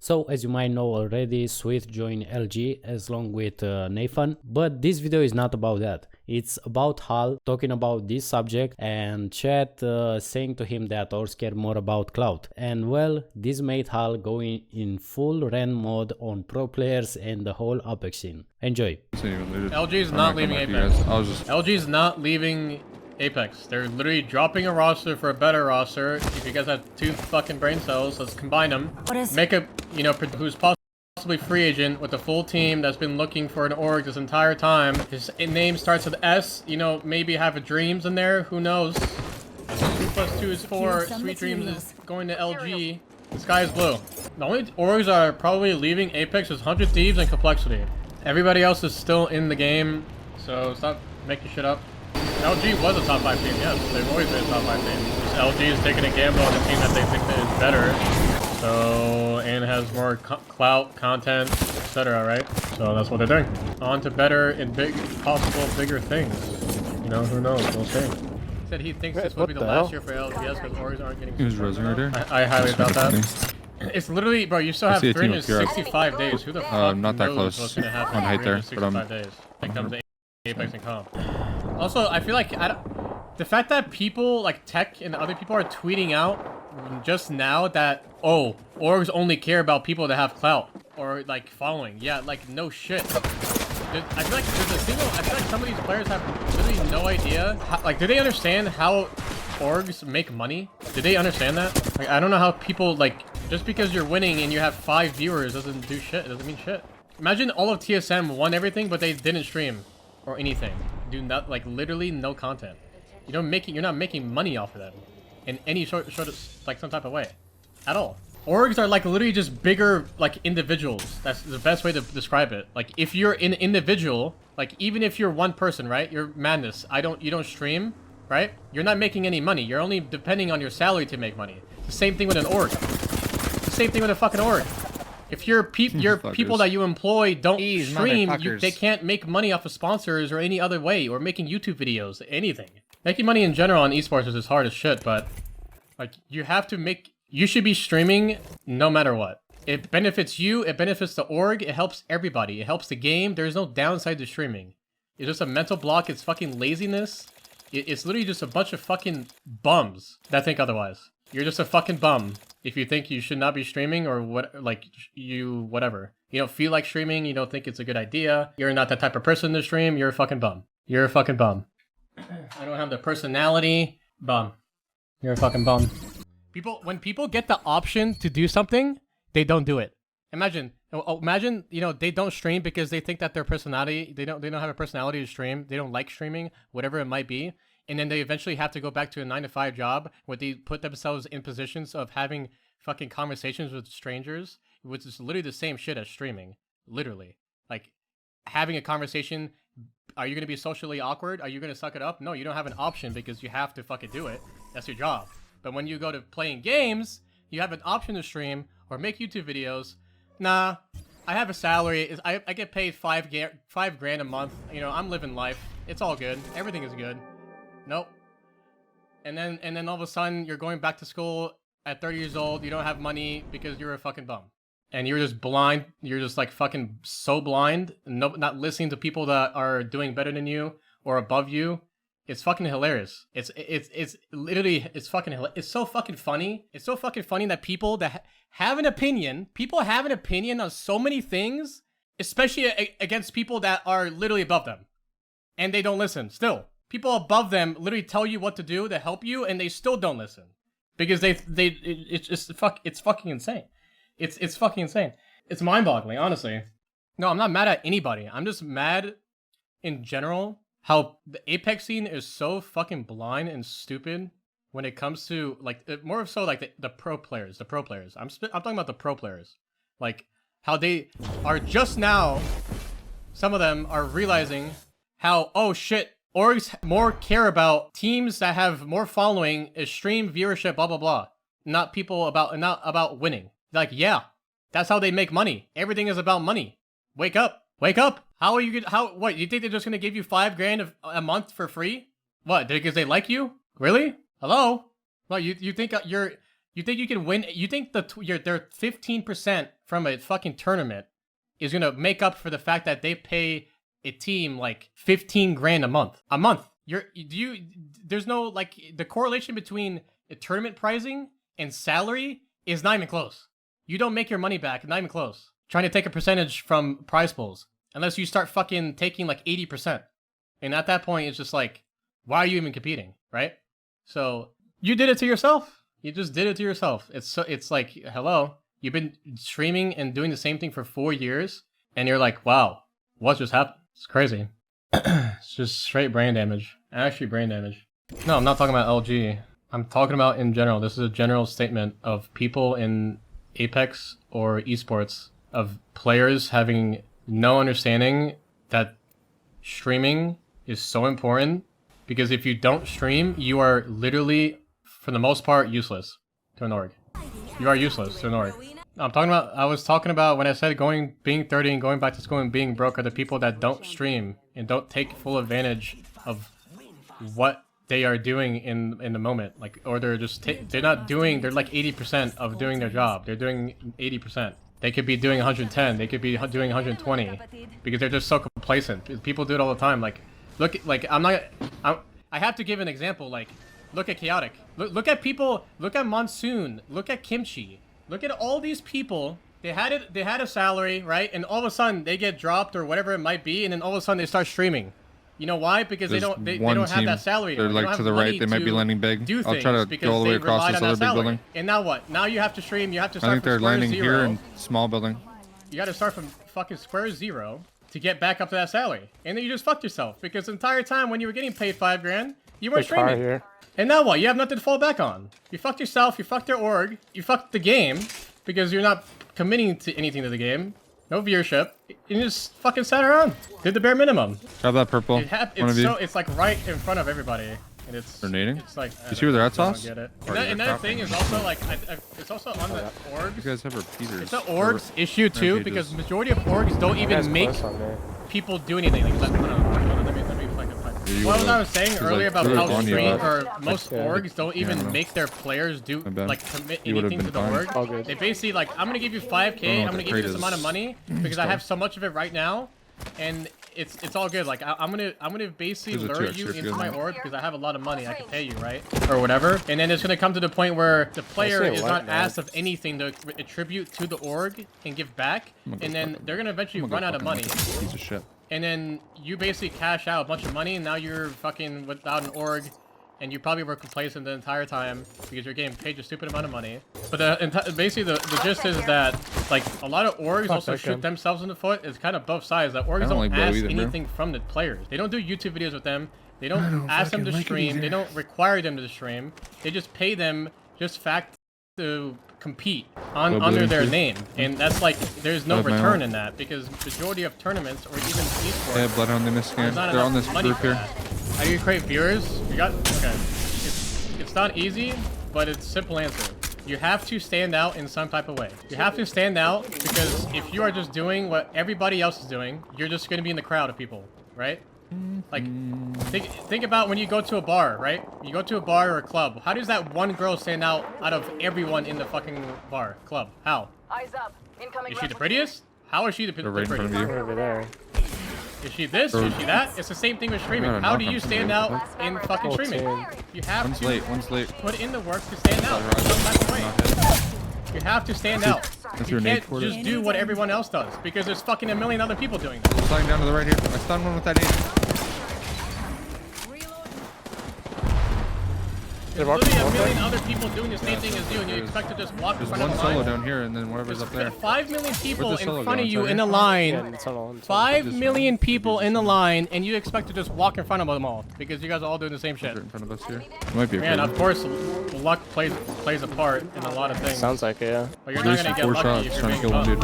So as you might know already, Swift joined LG along with Nathan, but this video is not about that. It's about Hal talking about this subject and chat saying to him that Orgs care more about clout. And well, this made Hal go in full rant mode on pro players and the whole Apex scene. Enjoy. LG is not leaving Apex. LG is not leaving Apex. They're literally dropping a roster for a better roster. If you guys have 2 fucking brain cells, let's combine them. Make a, you know, who's possibly free agent with a full team that's been looking for an org this entire time. His name starts with S. You know, maybe have a Dreams in there. Who knows? 2 + 2 is 4. Sweet Dreams is going to LG. The sky is blue. The only orgs that are probably leaving Apex is 100 Thieves and Complexity. Everybody else is still in the game, so stop making shit up. LG was a top 5 team, yes. They've always been a top 5 team. Just LG is taking a gamble on a team that they think that is better. So, and has more clout, content, etc., right? So that's what they're doing. On to better and bigger things. You know, who knows? We'll see. He said he thinks this will be the last year for LGS because orgs aren't getting. He was resonator. I highly doubt that. It's literally, bro, you still have 365 days. Who the fuck not that knows close what's gonna happen on height there, but 365 days. When it comes to Apex and comp. Also, I feel like the fact that people like Tech and other people are tweeting out just now that, oh, orgs only care about people that have clout or like following. Yeah, like no shit. I feel like I feel like some of these players have literally no idea. Like, do they understand how orgs make money? Do they understand that? Like, I don't know how people, like, just because you're winning and you have 5 viewers doesn't do shit. It doesn't mean shit. Imagine all of TSM won everything, but they didn't stream or anything. Do not, like, literally no content. You're not making money off of that in any sort of, like, some type of way at all. Orgs are like literally just bigger, like, individuals. That's the best way to describe it. Like, if you're an individual, like, even if you're one person, right? You're Madness. You don't stream, right? You're not making any money. You're only depending on your salary to make money. It's the same thing with an org. It's the same thing with a fucking org. If your people that you employ don't stream, they can't make money off of sponsors or any other way, or making YouTube videos, anything. Making money in general on esports is as hard as shit, but like you should be streaming no matter what. It benefits you, it benefits the org, it helps everybody, it helps the game. There's no downside to streaming. It's just a mental block, it's fucking laziness. It's literally just a bunch of fucking bums that think otherwise. You're just a fucking bum if you think you should not be streaming or what, like, whatever. You don't feel like streaming, you don't think it's a good idea, you're not that type of person to stream, you're a fucking bum. You're a fucking bum. I don't have the personality, bum. You're a fucking bum. When people get the option to do something, they don't do it. Imagine, you know, they don't stream because they think that their personality, they don't have a personality to stream, they don't like streaming, whatever it might be. And then they eventually have to go back to a 9-to-5 job where they put themselves in positions of having fucking conversations with strangers, which is literally the same shit as streaming. Literally. Like, having a conversation, are you going to be socially awkward? Are you going to suck it up? No, you don't have an option because you have to fucking do it. That's your job. But when you go to playing games, you have an option to stream or make YouTube videos. Nah, I have a salary. I get paid $5 grand a month. You know, I'm living life. It's all good. Everything is good. Nope. And then all of a sudden you're going back to school at 30 years old. You don't have money because you're a fucking bum. And you're just blind. You're just like fucking so blind. Not listening to people that are doing better than you or above you. It's fucking hilarious. It's literally, it's so fucking funny. It's so fucking funny that people that have an opinion, on so many things, especially against people that are literally above them. And they don't listen, still. People above them literally tell you what to do to help you, and they still don't listen. Because it's fucking insane. It's fucking insane. It's mind-boggling, honestly. No, I'm not mad at anybody. I'm just mad in general how the Apex scene is so fucking blind and stupid when it comes to, like, more so like the pro players. I'm talking about the pro players. Like, how they are just now, some of them are realizing how, oh shit, orgs more care about teams that have more following, stream viewership, blah blah blah. Not about winning. Like, yeah, that's how they make money. Everything is about money. Wake up. How are you what, you think they're just gonna give you $5 grand a month for free? What, because they like you? Really? Hello? Well, you think You think you can win? You think their 15% from a fucking tournament is gonna make up for the fact that they pay a team like 15 grand a month? A month. There's no, like, the correlation between the tournament pricing and salary is not even close. You don't make your money back, not even close. Trying to take a percentage from prize pools. Unless you start fucking taking like 80%. And at that point, it's just like, why are you even competing, right? So, you did it to yourself. You just did it to yourself. It's like, hello, you've been streaming and doing the same thing for 4 years, and you're like, wow, what just happened? It's crazy. It's just straight brain damage. Actually, brain damage. No, I'm not talking about LG. I'm talking about in general. This is a general statement of people in Apex or esports, of players having no understanding that streaming is so important, because if you don't stream, you are literally, for the most part, useless to an org. You are useless to an org. I was talking about when I said being 30 and going back to school and being broke are the people that don't stream and don't take full advantage of what they are doing in the moment. Like, or they're just, they're like 80% of doing their job. They're doing 80%. They could be doing 110, they could be doing 120, because they're just so complacent. People do it all the time. Like, I have to give an example. Like, look at Chaotic. Look at people. Look at Monsoon. Look at Kimchi. Look at all these people. They had a salary, right? And all of a sudden they get dropped or whatever it might be, and then all of a sudden they start streaming. You know why? Because they don't have that salary. They're like to the right. They might be landing big. I'll try to go all the way across this other big building. And now what? Now you have to stream. You have to start. I think they're landing here in small building. You got to start from fucking square zero to get back up to that salary, and then you just fucked yourself, because the entire time when you were getting paid 5 grand, you weren't streaming. Here. And now what? You have nothing to fall back on. You fucked yourself. You fucked your org. You fucked the game because you're not committing to anything to the game. No viewership. You just fucking sat around. Did the bare minimum. Grab that purple. It's like right in front of everybody. And it's grenading. It's like, you see where they're at, Sauce? Get it. And that thing is also like, it's also on the orgs. You guys have repeaters. It's an orgs issue too, because majority of orgs don't even make people do anything. Like, let me what I was saying earlier about how most orgs don't even make their players do, like, commit anything to the org. They basically, like, I'm gonna give you 5K, I'm gonna give you this amount of money because I have so much of it right now, and it's all good. Like, I'm gonna basically lure you into my org because I have a lot of money. I can pay you, right, or whatever. And then it's gonna come to the point where the player is not asked of anything to attribute to the org and give back, and then they're gonna eventually run out of money. Piece of shit. And then you basically cash out a bunch of money, and now you're fucking without an org, and you probably were complacent the entire time because you're getting paid a stupid amount of money. But basically the gist is that, like, a lot of orgs also shoot themselves in the foot. It's kind of both sides. That orgs don't ask anything from the players. They don't do YouTube videos with them. They don't ask them to stream. They don't require them to stream. They just pay them just to compete under their name, and that's like, there's no return in that, because majority of tournaments or even esports, they have blood on the scan. They're on this group here. How do you create viewers? Okay. It's not easy, but it's a simple answer. You have to stand out in some type of way. You have to stand out, because if you are just doing what everybody else is doing, you're just going to be in the crowd of people, right? Like, think about when you go to a bar, right? You go to a bar or a club. How does that one girl stand out of everyone in the fucking bar, club? How? Eyes up. Incoming. Is she the prettiest? How is she the prettiest? Over there. Is she this? Is she that? It's the same thing with streaming. How do you stand out in fucking streaming? You have One's late. Put in the work to stand out in some type of way. You have to stand out. You can't just do what everyone else does, because there's fucking a million other people doing that. Sliding down to the right here. I stunned one with that aim. There's literally a million other people doing the same thing as you, and you expect to just walk in front of the line. There's one solo down here, and then whatever's up there. 5 million people in front of you in a line. 5 million people in the line, and you expect to just walk in front of them all, because you guys are all doing the same shit. In front of us here. Might be. Man, of course, luck plays a part in a lot of things. Sounds like it, yeah. But you're not gonna get lucky if you're being